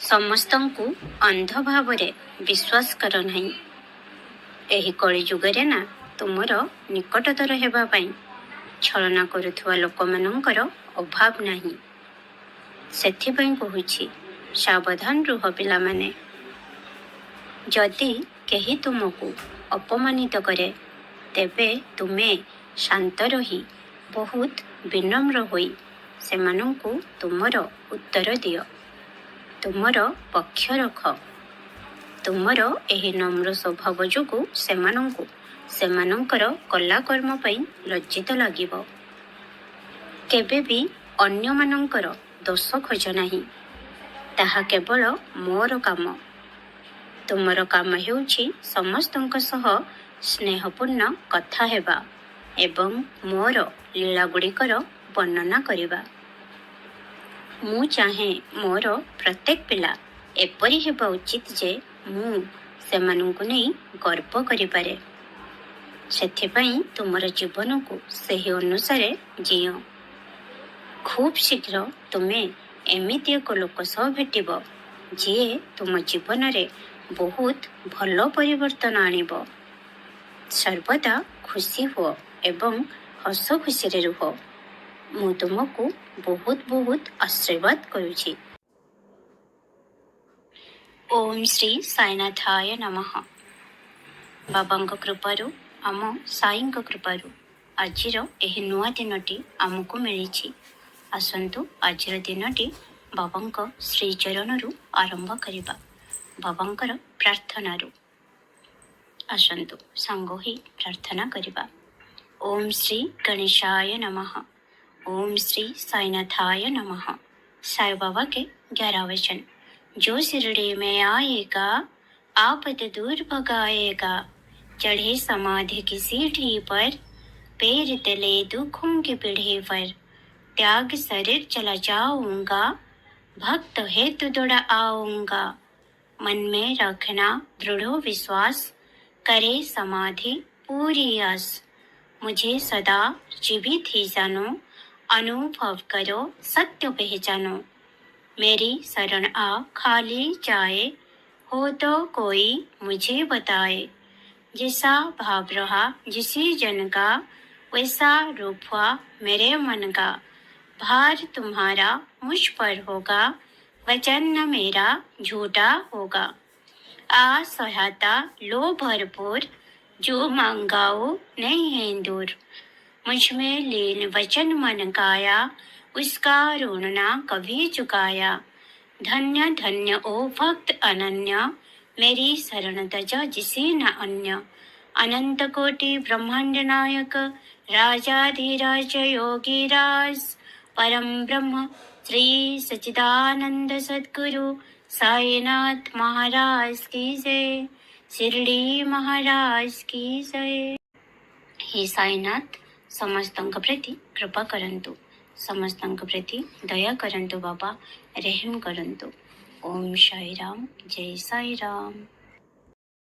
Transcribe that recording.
ସମସ୍ତଙ୍କୁ ଅନ୍ଧ ଭାବରେ ବିଶ୍ୱାସ କର ନାହିଁ। ଏହି କଳିଯୁଗରେ ନା ତୁମର ନିକଟତର ହେବା ପାଇଁ ଛଳନା କରୁଥିବା ଲୋକମାନଙ୍କର ଅଭାବ ନାହିଁ। ସେଥିପାଇଁ କହୁଛି, ସାବଧାନ ରୁହ ପିଲାମାନେ। ଯଦି କେହି ତୁମକୁ ଅପମାନିତ କରେ, ତେବେ ତୁମେ ଶାନ୍ତ ରହି ବହୁତ ବିନମ୍ର ହୋଇ ସେମାନଙ୍କୁ ତୁମର ଉତ୍ତର ଦିଅ। ତୁମର ପକ୍ଷ ରଖ। ତୁମର ଏହି ନମ୍ର ସ୍ୱଭାବ ଯୋଗୁଁ ସେମାନଙ୍କୁ ସେମାନଙ୍କର କଲା କର୍ମ ପାଇଁ ଲଜ୍ଜିତ ଲାଗିବ। କେବେ ବି ଅନ୍ୟମାନଙ୍କର ଦୋଷ ଖୋଜ ନାହିଁ। ତାହା କେବଳ ମୋର କାମ। ତୁମର କାମ ହେଉଛି ସମସ୍ତଙ୍କ ସହ ସ୍ନେହପୂର୍ଣ୍ଣ କଥା ହେବା ଏବଂ ମୋର ଲୀଳାଗୁଡ଼ିକର ବର୍ଣ୍ଣନା କରିବା। ମୁଁ ଚାହେଁ ମୋର ପ୍ରତ୍ୟେକ ପିଲା ଏପରି ହେବା ଉଚିତ ଯେ ମୁଁ ସେମାନଙ୍କୁ ନେଇ ଗର୍ବ କରିପାରେ। ସେଥିପାଇଁ ତୁମର ଜୀବନକୁ ସେହି ଅନୁସାରେ ଜୀଅ। ଖୁବ୍ ଶୀଘ୍ର ତୁମେ ଏମିତି ଏକ ଲୋକ ସହ ଭେଟିବ ଯିଏ ତୁମ ଜୀବନରେ ବହୁତ ଭଲ ପରିବର୍ତ୍ତନ ଆଣିବ। ସର୍ବଦା ଖୁସି ହୁଅ ଏବଂ ହସ ଖୁସିରେ ରୁହ। ମୁଁ ତୁମକୁ ବହୁତ ବହୁତ ଆଶୀର୍ବାଦ କରୁଛି। ଓମ୍ ଶ୍ରୀ ସାଇନାଥାୟ ନମଃ। ବାବାଙ୍କ କୃପାରୁ, ଆମ ସାଇଙ୍କ କୃପାରୁ ଆଜିର ଏହି ନୂଆ ଦିନଟି ଆମକୁ ମିଳିଛି। ଆସନ୍ତୁ ଆଜିର ଦିନଟି ବାବାଙ୍କ ଶ୍ରୀଚରଣରୁ ଆରମ୍ଭ କରିବା। ବାବାଙ୍କର ପ୍ରାର୍ଥନାରୁ ଆସନ୍ତୁ ସାଙ୍ଗ ହୋଇ ପ୍ରାର୍ଥନା କରିବା। ଓମ୍ ଶ୍ରୀ ଗଣେशाय नमः। ओम श्री साईनाथाय नमः। साई बाबा के 11 वचन। जो शिरडी में आएगा आपद दूर भगाएगा। चढ़े समाधि की सीढ़ी पर, पैर तले दुखों की पीढ़ी पर। त्याग शरीर चला जाऊंगा, भक्त है तो दौड़ा आऊंगा। मन में रखना दृढ़ विश्वास, करे समाधि पूरी आस। मुझे सदा जीवित ही जानो, अनुभव करो सत्य पहचानो। मेरी शरण आ खाली जाए, हो तो कोई मुझे बताए। जैसा भाव रहा जिसी जन का, वैसा रूप हुआ मेरे मन का। भार तुम्हारा मुझ पर होगा, वचन न मेरा झूठा होगा। आ सहायता लो भरपूर, जो मांगाओ नहीं है दूर। मुझ में लीन वचन मन काया, उसका ऋण ना कभी चुकाया। धन्य धन्य ओ भक्त अनन्य, मेरी शरण तजा जिसे न अन्य। अनंत कोटि ब्रह्मांड नायक, राजाधिराज योगीराज। परम ब्रह्म श्री सच्चिदानंद सद्गुरु साईनाथ महाराज की जय। शिरडी महाराज की जय। हे साईनाथ, समस्तଙ୍କ प्रति कृपा करंतु, समस्तଙ୍କ प्रति दया करंतु बाबा, रहम करंतु। ओम साई राम, जय साई राम।